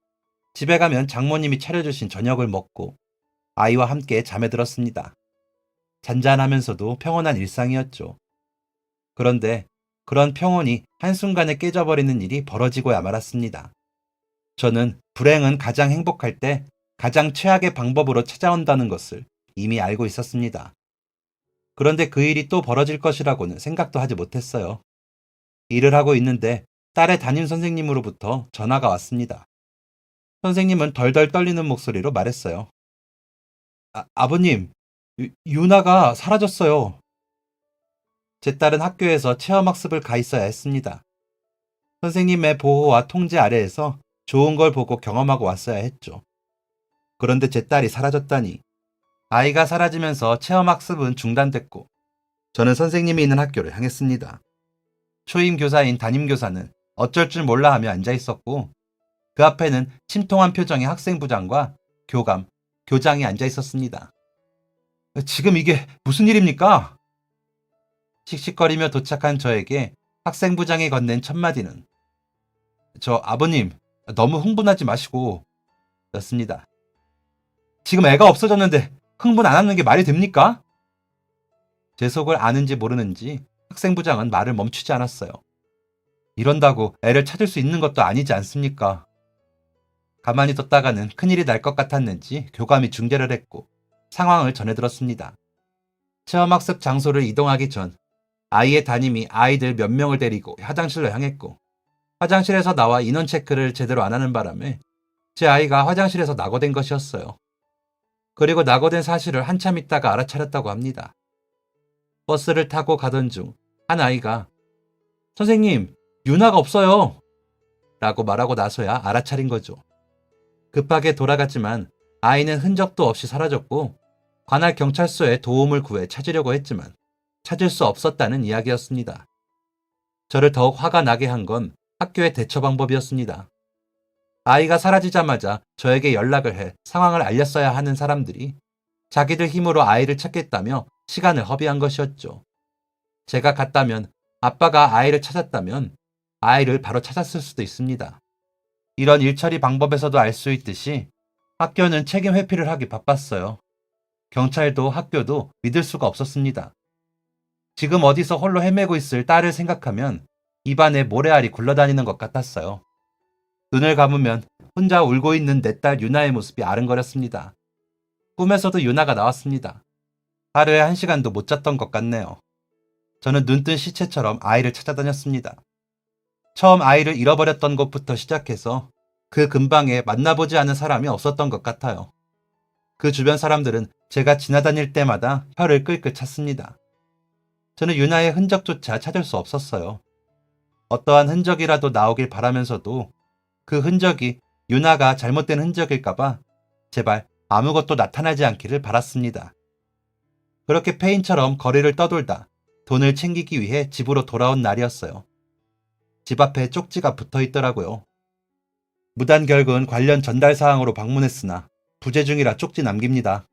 집에 가면 장모님이 차려주신 저녁을 먹고 아이와 함께 잠에 들었습니다. 잔잔하면서도 평온한 일상이었죠. 그런데 그런 평온이 한순간에 깨져버리는 일이 벌어지고야 말았습니다. 저는 불행은 가장 행복할 때 가장 최악의 방법으로 찾아온다는 것을 이미 알고 있었습니다. 그런데 그 일이 또 벌어질 것이라고는 생각도 하지 못했어요. 일을 하고 있는데 딸의 담임 선생님으로부터 전화가 왔습니다. 선생님은 덜덜 떨리는 목소리로 말했어요. 아버님, 유나가 사라졌어요. 제 딸은 학교에서 체험학습을 가 있어야 했습니다. 선생님의 보호와 통제 아래에서 좋은 걸 보고 경험하고 왔어야 했죠. 그런데 제 딸이 사라졌다니. 아이가 사라지면서 체험학습은 중단됐고 저는 선생님이 있는 학교를 향했습니다. 초임 교사인 담임교사는 어쩔 줄 몰라 하며 앉아 있었고 그 앞에는 침통한 표정의 학생부장과 교감, 교장이 앉아 있었습니다. 지금 이게 무슨 일입니까? 씩씩거리며 도착한 저에게 학생부장이 건넨 첫 마디는 저 아버님 너무 흥분하지 마시고 였습니다. 지금 애가 없어졌는데 흥분 안 하는 게 말이 됩니까? 제 속을 아는지 모르는지 학생부장은 말을 멈추지 않았어요. 이런다고 애를 찾을 수 있는 것도 아니지 않습니까? 가만히 뒀다가는 큰일이 날 것 같았는지 교감이 중재를 했고 상황을 전해들었습니다. 체험학습 장소를 이동하기 전 아이의 담임이 아이들 몇 명을 데리고 화장실로 향했고 화장실에서 나와 인원 체크를 제대로 안 하는 바람에 제 아이가 화장실에서 낙오된 것이었어요. 그리고 낙오된 사실을 한참 있다가 알아차렸다고 합니다. 버스를 타고 가던 중 한 아이가 선생님, 유나가 없어요 라고 말하고 나서야 알아차린 거죠. 급하게 돌아갔지만 아이는 흔적도 없이 사라졌고 관할 경찰서에 도움을 구해 찾으려고 했지만 찾을 수 없었다는 이야기였습니다. 저를 더욱 화가 나게 한 건 학교의 대처 방법이었습니다. 아이가 사라지자마자 저에게 연락을 해 상황을 알렸어야 하는 사람들이 자기들 힘으로 아이를 찾겠다며 시간을 허비한 것이었죠. 제가 갔다면, 아빠가 아이를 찾았다면 아이를 바로 찾았을 수도 있습니다. 이런 일처리 방법에서도 알 수 있듯이 학교는 책임 회피를 하기 바빴어요. 경찰도 학교도 믿을 수가 없었습니다. 지금 어디서 홀로 헤매고 있을 딸을 생각하면 입안에 모래알이 굴러다니는 것 같았어요. 눈을 감으면 혼자 울고 있는 내 딸 유나의 모습이 아른거렸습니다. 꿈에서도 유나가 나왔습니다. 하루에 1시간도 못 잤던 것 같네요. 저는 눈뜬 시체처럼 아이를 찾아다녔습니다. 처음 아이를 잃어버렸던 것부터 시작해서 그 근방에 만나보지 않은 사람이 없었던 것 같아요. 그 주변 사람들은 제가 지나다닐 때마다 혀를 끌끌 찼습니다. 저는 유나의 흔적조차 찾을 수 없었어요. 어떠한 흔적이라도 나오길 바라면서도 그 흔적이 유나가 잘못된 흔적일까봐 제발 아무것도 나타나지 않기를 바랐습니다. 그렇게 페인처럼 거리를 떠돌다 돈을 챙기기 위해 집으로 돌아온 날이었어요. 집 앞에 쪽지가 붙어 있더라고요. 무단결근 관련 전달 사항으로 방문했으나 부재 중이라 쪽지 남깁니다.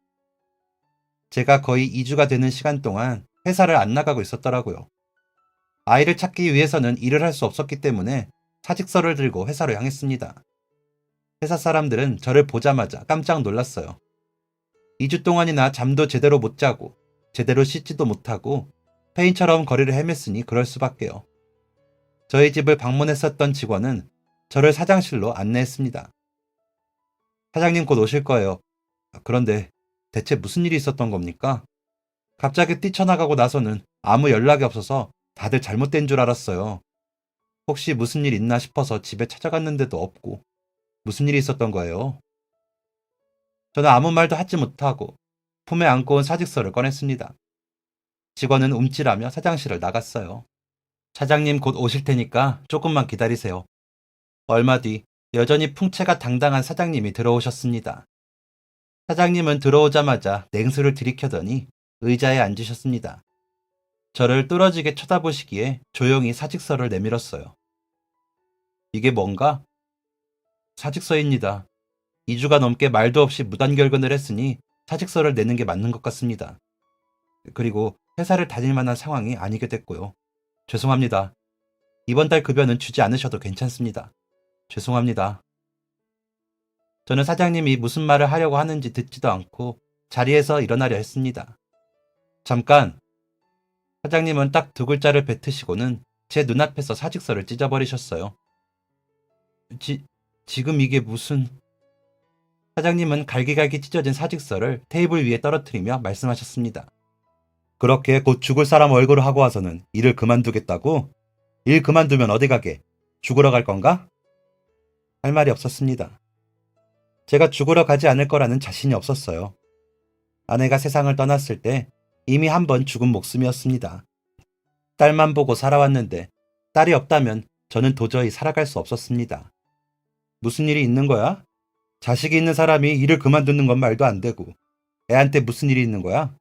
제가 거의 2주가 되는 시간 동안 회사를 안 나가고 있었더라고요. 아이를 찾기 위해서는 일을 할 수 없었기 때문에 사직서를 들고 회사로 향했습니다. 회사 사람들은 저를 보자마자 깜짝 놀랐어요. 2주 동안이나 잠도 제대로 못 자고 제대로 씻지도 못하고 페인처럼 거리를 헤맸으니 그럴 수밖에요. 저희 집을 방문했었던 직원은 저를 사장실로 안내했습니다. 사장님 곧 오실 거예요. 그런데 대체 무슨 일이 있었던 겁니까? 갑자기 뛰쳐나가고 나서는 아무 연락이 없어서 다들 잘못된 줄 알았어요. 혹시 무슨 일 있나 싶어서 집에 찾아갔는데도 없고 무슨 일이 있었던 거예요? 저는 아무 말도 하지 못하고 품에 안고 온 사직서를 꺼냈습니다. 직원은 움찔하며 사장실을 나갔어요. 사장님 곧 오실 테니까 조금만 기다리세요. 얼마 뒤 여전히 풍채가 당당한 사장님이 들어오셨습니다. 사장님은 들어오자마자 냉수를 들이켜더니 의자에 앉으셨습니다. 저를 뚫어지게 쳐다보시기에 조용히 사직서를 내밀었어요. 이게 뭔가? 사직서입니다. 2주가 넘게 말도 없이 무단결근을 했으니 사직서를 내는 게 맞는 것 같습니다. 그리고 회사를 다닐 만한 상황이 아니게 됐고요. 죄송합니다. 이번 달 급여는 주지 않으셔도 괜찮습니다. 죄송합니다. 저는 사장님이 무슨 말을 하려고 하는지 듣지도 않고 자리에서 일어나려 했습니다. 잠깐! 사장님은 딱 2글자를 뱉으시고는 제 눈앞에서 사직서를 찢어버리셨어요. 지금 이게 무슨... 사장님은 갈기갈기 찢어진 사직서를 테이블 위에 떨어뜨리며 말씀하셨습니다. 그렇게 곧 죽을 사람 얼굴을 하고 와서는 일을 그만두겠다고? 일 그만두면 어디 가게? 죽으러 갈 건가? 할 말이 없었습니다. 제가 죽으러 가지 않을 거라는 자신이 없었어요. 아내가 세상을 떠났을 때 이미 한 번 죽은 목숨이었습니다. 딸만 보고 살아왔는데 딸이 없다면 저는 도저히 살아갈 수 없었습니다. 무슨 일이 있는 거야? 자식이 있는 사람이 일을 그만두는 건 말도 안 되고 애한테 무슨 일이 있는 거야?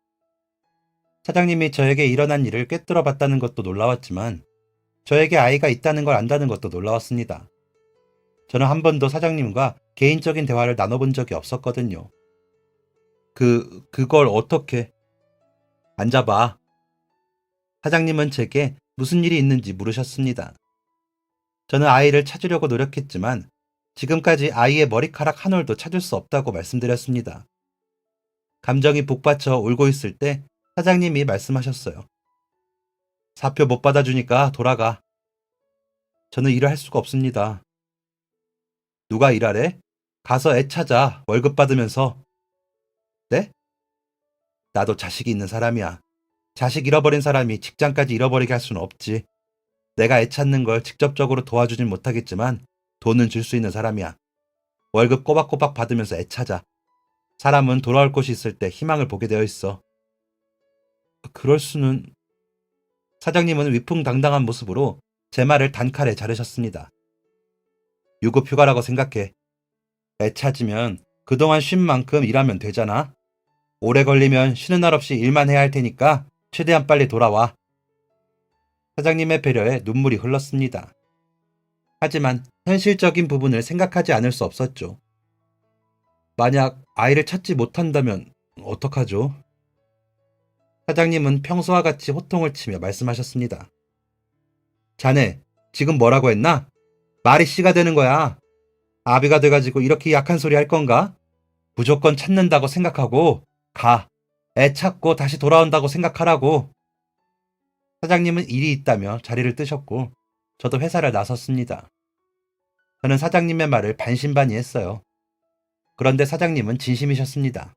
사장님이 저에게 일어난 일을 꿰뚫어 봤다는 것도 놀라웠지만 저에게 아이가 있다는 걸 안다는 것도 놀라웠습니다. 저는 한 번도 사장님과 개인적인 대화를 나눠본 적이 없었거든요. 그걸 어떻게... 앉아봐. 사장님은 제게 무슨 일이 있는지 물으셨습니다. 저는 아이를 찾으려고 노력했지만 지금까지 아이의 머리카락 한 올도 찾을 수 없다고 말씀드렸습니다. 감정이 북받쳐 울고 있을 때 사장님이 말씀하셨어요. 사표 못 받아주니까 돌아가. 저는 일을 할 수가 없습니다. 누가 일하래? 가서 애 찾아. 월급 받으면서. 네? 나도 자식이 있는 사람이야. 자식 잃어버린 사람이 직장까지 잃어버리게 할 수는 없지. 내가 애 찾는 걸 직접적으로 도와주진 못하겠지만 돈은 줄 수 있는 사람이야. 월급 꼬박꼬박 받으면서 애 찾아. 사람은 돌아올 곳이 있을 때 희망을 보게 되어 있어. 그럴 수는... 사장님은 위풍당당한 모습으로 제 말을 단칼에 자르셨습니다. 유급휴가라고 생각해. 애 찾으면 그동안 쉰 만큼 일하면 되잖아. 오래 걸리면 쉬는 날 없이 일만 해야 할 테니까 최대한 빨리 돌아와. 사장님의 배려에 눈물이 흘렀습니다. 하지만 현실적인 부분을 생각하지 않을 수 없었죠. 만약 아이를 찾지 못한다면 어떡하죠? 사장님은 평소와 같이 호통을 치며 말씀하셨습니다. 자네, 지금 뭐라고 했나? 말이 씨가 되는 거야. 아비가 돼가지고 이렇게 약한 소리 할 건가? 무조건 찾는다고 생각하고 가. 애 찾고 다시 돌아온다고 생각하라고. 사장님은 일이 있다며 자리를 뜨셨고 저도 회사를 나섰습니다. 저는 사장님의 말을 반신반의했어요. 그런데 사장님은 진심이셨습니다.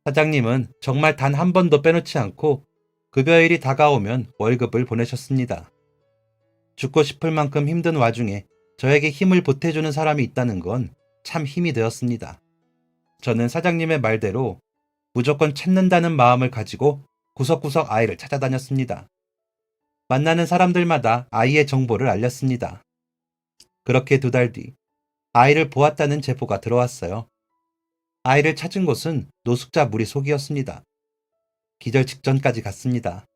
사장님은 정말 단 한 번도 빼놓지 않고 급여일이 다가오면 월급을 보내셨습니다. 죽고 싶을 만큼 힘든 와중에 저에게 힘을 보태주는 사람이 있다는 건 참 힘이 되었습니다. 저는 사장님의 말대로 무조건 찾는다는 마음을 가지고 구석구석 아이를 찾아다녔습니다. 만나는 사람들마다 아이의 정보를 알렸습니다. 그렇게 2달 뒤 아이를 보았다는 제보가 들어왔어요. 아이를 찾은 곳은 노숙자 무리속이었습니다. 기절 직전까지 갔습니다.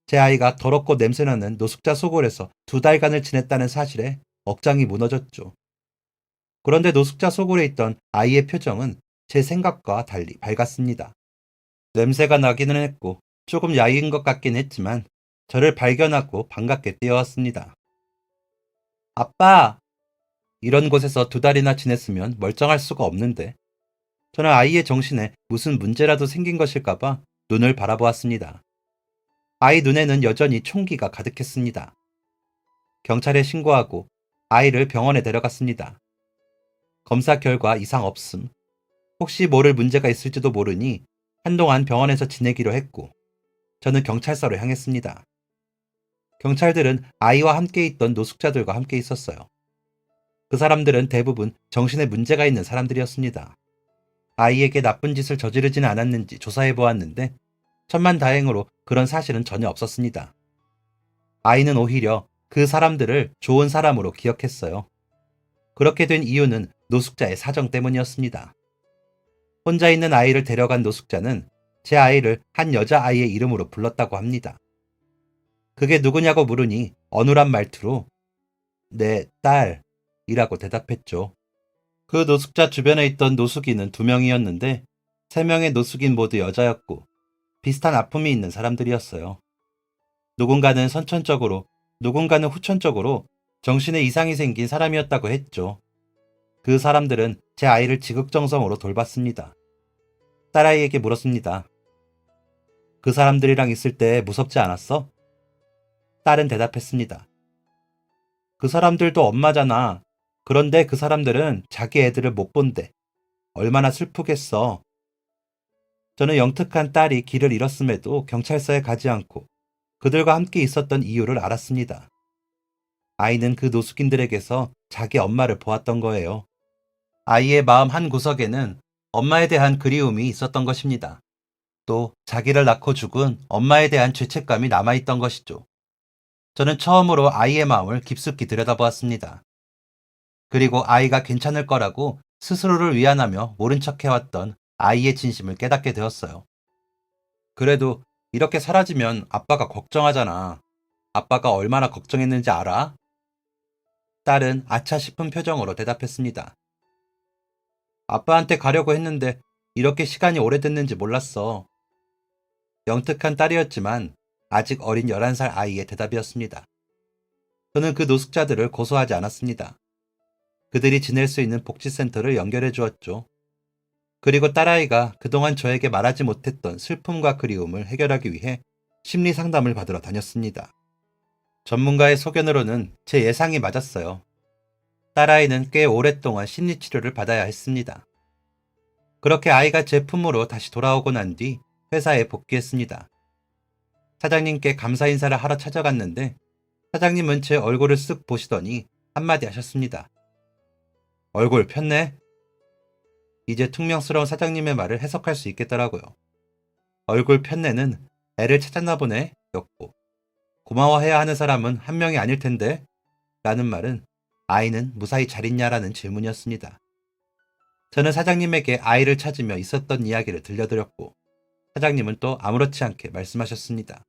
제 아이가 더럽고 냄새나는 노숙자 소굴에서 2달간을 지냈다는 사실에 억장이 무너졌죠. 그런데 노숙자 소굴에 있던 아이의 표정은 제 생각과 달리 밝았습니다. 냄새가 나기는 했고 조금 야위인 것 같긴 했지만 저를 발견하고 반갑게 뛰어왔습니다. 아빠! 이런 곳에서 2달이나 지냈으면 멀쩡할 수가 없는데 저는 아이의 정신에 무슨 문제라도 생긴 것일까봐 눈을 바라보았습니다. 아이 눈에는 여전히 총기가 가득했습니다. 경찰에 신고하고 아이를 병원에 데려갔습니다. 검사 결과 이상 없음. 혹시 모를 문제가 있을지도 모르니 한동안 병원에서 지내기로 했고 저는 경찰서로 향했습니다. 경찰들은 아이와 함께 있던 노숙자들과 함께 있었어요. 그 사람들은 대부분 정신에 문제가 있는 사람들이었습니다. 아이에게 나쁜 짓을 저지르지는 않았는지 조사해 보았는데 천만다행으로 그런 사실은 전혀 없었습니다. 아이는 오히려 그 사람들을 좋은 사람으로 기억했어요. 그렇게 된 이유는 노숙자의 사정 때문이었습니다. 혼자 있는 아이를 데려간 노숙자는 제 아이를 한 여자아이의 이름으로 불렀다고 합니다. 그게 누구냐고 물으니 어눌한 말투로 내 딸이라고 대답했죠. 그 노숙자 주변에 있던 노숙인은 2명이었는데 3명의 노숙인 모두 여자였고 비슷한 아픔이 있는 사람들이었어요. 누군가는 선천적으로, 누군가는 후천적으로 정신에 이상이 생긴 사람이었다고 했죠. 그 사람들은 제 아이를 지극정성으로 돌봤습니다. 딸아이에게 물었습니다. 그 사람들이랑 있을 때 무섭지 않았어? 딸은 대답했습니다. 그 사람들도 엄마잖아. 그런데 그 사람들은 자기 애들을 못 본대. 얼마나 슬프겠어. 저는 영특한 딸이 길을 잃었음에도 경찰서에 가지 않고 그들과 함께 있었던 이유를 알았습니다. 아이는 그 노숙인들에게서 자기 엄마를 보았던 거예요. 아이의 마음 한구석에는 엄마에 대한 그리움이 있었던 것입니다. 또 자기를 낳고 죽은 엄마에 대한 죄책감이 남아있던 것이죠. 저는 처음으로 아이의 마음을 깊숙이 들여다보았습니다. 그리고 아이가 괜찮을 거라고 스스로를 위안하며 모른 척 해왔던 아이의 진심을 깨닫게 되었어요. 그래도 이렇게 사라지면 아빠가 걱정하잖아. 아빠가 얼마나 걱정했는지 알아? 딸은 아차 싶은 표정으로 대답했습니다. 아빠한테 가려고 했는데 이렇게 시간이 오래됐는지 몰랐어. 영특한 딸이었지만 아직 어린 11살 아이의 대답이었습니다. 저는 그 노숙자들을 고소하지 않았습니다. 그들이 지낼 수 있는 복지센터를 연결해 주었죠. 그리고 딸아이가 그동안 저에게 말하지 못했던 슬픔과 그리움을 해결하기 위해 심리 상담을 받으러 다녔습니다. 전문가의 소견으로는 제 예상이 맞았어요. 딸아이는 꽤 오랫동안 심리치료를 받아야 했습니다. 그렇게 아이가 제 품으로 다시 돌아오고 난 뒤 회사에 복귀했습니다. 사장님께 감사 인사를 하러 찾아갔는데 사장님은 제 얼굴을 쓱 보시더니 한마디 하셨습니다. 얼굴 폈네? 이제 퉁명스러운 사장님의 말을 해석할 수 있겠더라고요. 얼굴 폈네는 애를 찾았나 보네 였고 고마워해야 하는 사람은 한 명이 아닐 텐데 라는 말은 아이는 무사히 잘 있냐라는 질문이었습니다. 저는 사장님에게 아이를 찾으며 있었던 이야기를 들려드렸고 사장님은 또 아무렇지 않게 말씀하셨습니다.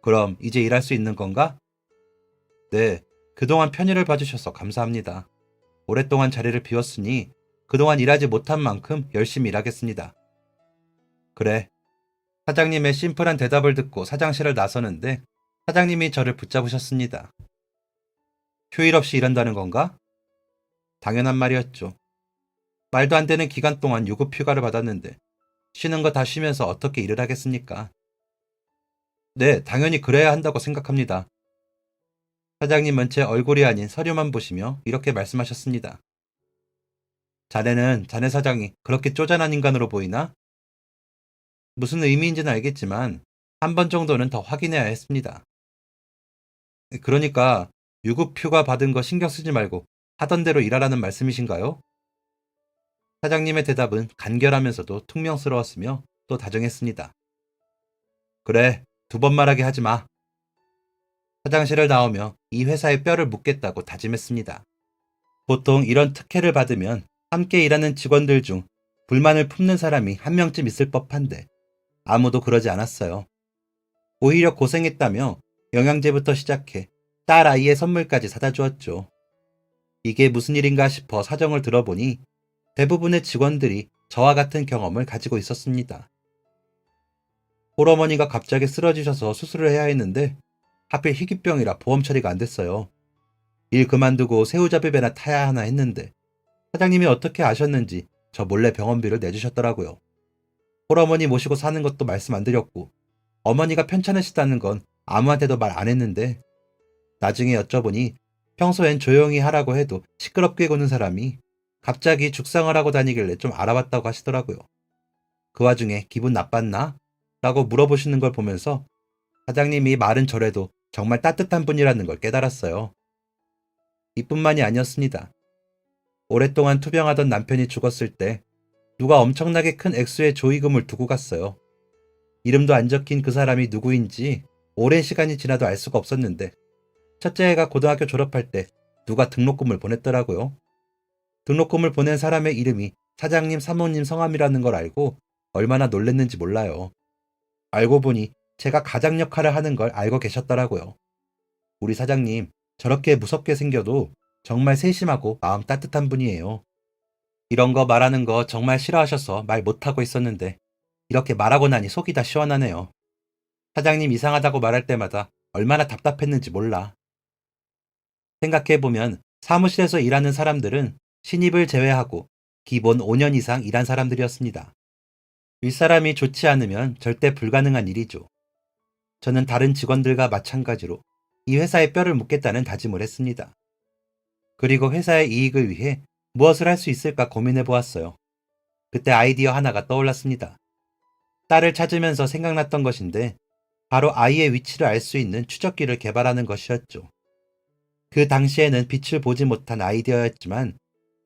그럼 이제 일할 수 있는 건가? 네, 그동안 편의를 봐주셔서 감사합니다. 오랫동안 자리를 비웠으니 그동안 일하지 못한 만큼 열심히 일하겠습니다. 그래. 사장님의 심플한 대답을 듣고 사장실을 나서는데 사장님이 저를 붙잡으셨습니다. 휴일 없이 일한다는 건가? 당연한 말이었죠. 말도 안 되는 기간 동안 유급휴가를 받았는데 쉬는 거 다 쉬면서 어떻게 일을 하겠습니까? 네, 당연히 그래야 한다고 생각합니다. 사장님은 제 얼굴이 아닌 서류만 보시며 이렇게 말씀하셨습니다. 자네는 자네 사장이 그렇게 쪼잔한 인간으로 보이나? 무슨 의미인지는 알겠지만 한 번 정도는 더 확인해야 했습니다. 그러니까 유급휴가 받은 거 신경 쓰지 말고 하던 대로 일하라는 말씀이신가요? 사장님의 대답은 간결하면서도 퉁명스러웠으며 또 다정했습니다. 그래, 두 번 말하게 하지 마. 화장실을 나오며 이 회사에 뼈를 묻겠다고 다짐했습니다. 보통 이런 특혜를 받으면 함께 일하는 직원들 중 불만을 품는 사람이 한 명쯤 있을 법한데 아무도 그러지 않았어요. 오히려 고생했다며 영양제부터 시작해 딸 아이의 선물까지 사다 주었죠. 이게 무슨 일인가 싶어 사정을 들어보니 대부분의 직원들이 저와 같은 경험을 가지고 있었습니다. 홀어머니가 갑자기 쓰러지셔서 수술을 해야 했는데 하필 희귀병이라 보험 처리가 안 됐어요. 일 그만두고 새우잡이배나 타야 하나 했는데 사장님이 어떻게 아셨는지 저 몰래 병원비를 내주셨더라고요. 홀어머니 모시고 사는 것도 말씀 안 드렸고 어머니가 편찮으시다는 건 아무한테도 말 안 했는데 나중에 여쭤보니 평소엔 조용히 하라고 해도 시끄럽게 구는 사람이 갑자기 죽상을 하고 다니길래 좀 알아봤다고 하시더라고요. 그 와중에 기분 나빴나? 라고 물어보시는 걸 보면서 사장님이 말은 저래도 정말 따뜻한 분이라는 걸 깨달았어요. 이뿐만이 아니었습니다. 오랫동안 투병하던 남편이 죽었을 때 누가 엄청나게 큰 액수의 조의금을 두고 갔어요. 이름도 안 적힌 그 사람이 누구인지 오랜 시간이 지나도 알 수가 없었는데 첫째 애가 고등학교 졸업할 때 누가 등록금을 보냈더라고요. 등록금을 보낸 사람의 이름이 사장님 사모님 성함이라는 걸 알고 얼마나 놀랬는지 몰라요. 알고 보니 제가 가장 역할을 하는 걸 알고 계셨더라고요. 우리 사장님 저렇게 무섭게 생겨도 정말 세심하고 마음 따뜻한 분이에요. 이런 거 말하는 거 정말 싫어하셔서 말 못하고 있었는데 이렇게 말하고 나니 속이 다 시원하네요. 사장님 이상하다고 말할 때마다 얼마나 답답했는지 몰라. 생각해보면 사무실에서 일하는 사람들은 신입을 제외하고 기본 5년 이상 일한 사람들이었습니다. 윗사람이 좋지 않으면 절대 불가능한 일이죠. 저는 다른 직원들과 마찬가지로 이 회사에 뼈를 묻겠다는 다짐을 했습니다. 그리고 회사의 이익을 위해 무엇을 할 수 있을까 고민해 보았어요. 그때 아이디어 하나가 떠올랐습니다. 딸을 찾으면서 생각났던 것인데 바로 아이의 위치를 알 수 있는 추적기를 개발하는 것이었죠. 그 당시에는 빛을 보지 못한 아이디어였지만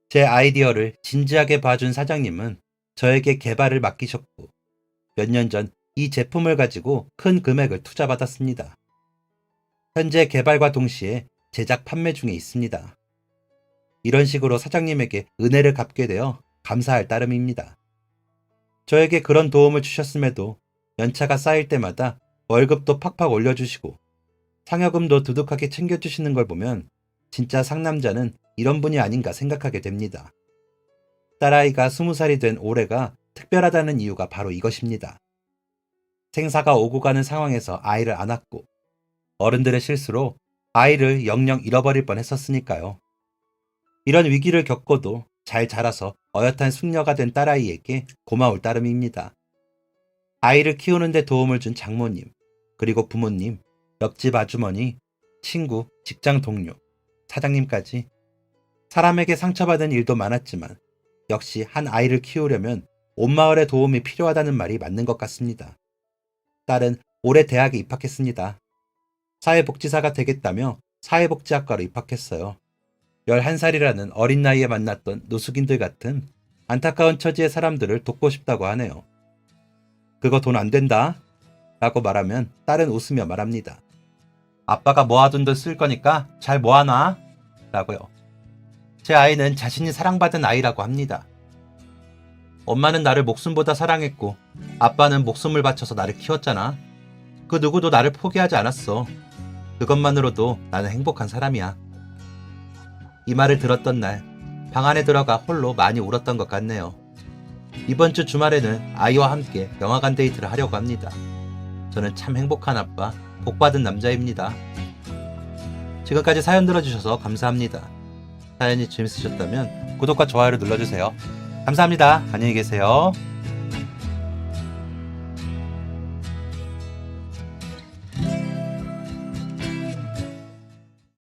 제 아이디어를 진지하게 봐준 사장님은 저에게 개발을 맡기셨고 몇 년 전 이 제품을 가지고 큰 금액을 투자받았습니다. 현재 개발과 동시에 제작 판매 중에 있습니다. 이런 식으로 사장님에게 은혜를 갚게 되어 감사할 따름입니다. 저에게 그런 도움을 주셨음에도 연차가 쌓일 때마다 월급도 팍팍 올려주시고 상여금도 두둑하게 챙겨주시는 걸 보면 진짜 상남자는 이런 분이 아닌가 생각하게 됩니다. 딸아이가 20살이 된 올해가 특별하다는 이유가 바로 이것입니다. 생사가 오고 가는 상황에서 아이를 안았고 어른들의 실수로 아이를 영영 잃어버릴 뻔했었으니까요. 이런 위기를 겪고도 잘 자라서 어엿한 숙녀가 된 딸아이에게 고마울 따름입니다. 아이를 키우는 데 도움을 준 장모님, 그리고 부모님, 옆집 아주머니, 친구, 직장 동료, 사장님까지 사람에게 상처받은 일도 많았지만 역시 한 아이를 키우려면 온 마을의 도움이 필요하다는 말이 맞는 것 같습니다. 딸은 올해 대학에 입학했습니다. 사회복지사가 되겠다며 사회복지학과로 입학했어요. 11살이라는 어린 나이에 만났던 노숙인들 같은 안타까운 처지의 사람들을 돕고 싶다고 하네요. 그거 돈 안 된다 라고 말하면 딸은 웃으며 말합니다. 아빠가 모아둔 돈 쓸 거니까 잘 모아놔 라고요. 제 아이는 자신이 사랑받은 아이라고 합니다. 엄마는 나를 목숨보다 사랑했고 아빠는 목숨을 바쳐서 나를 키웠잖아. 그 누구도 나를 포기하지 않았어. 그것만으로도 나는 행복한 사람이야. 이 말을 들었던 날, 방 안에 들어가 홀로 많이 울었던 것 같네요. 이번 주 주말에는 아이와 함께 영화관 데이트를 하려고 합니다. 저는 참 행복한 아빠, 복받은 남자입니다. 지금까지 사연 들어주셔서 감사합니다. 사연이 재밌으셨다면 구독과 좋아요를 눌러주세요. 감사합니다. 안녕히 계세요.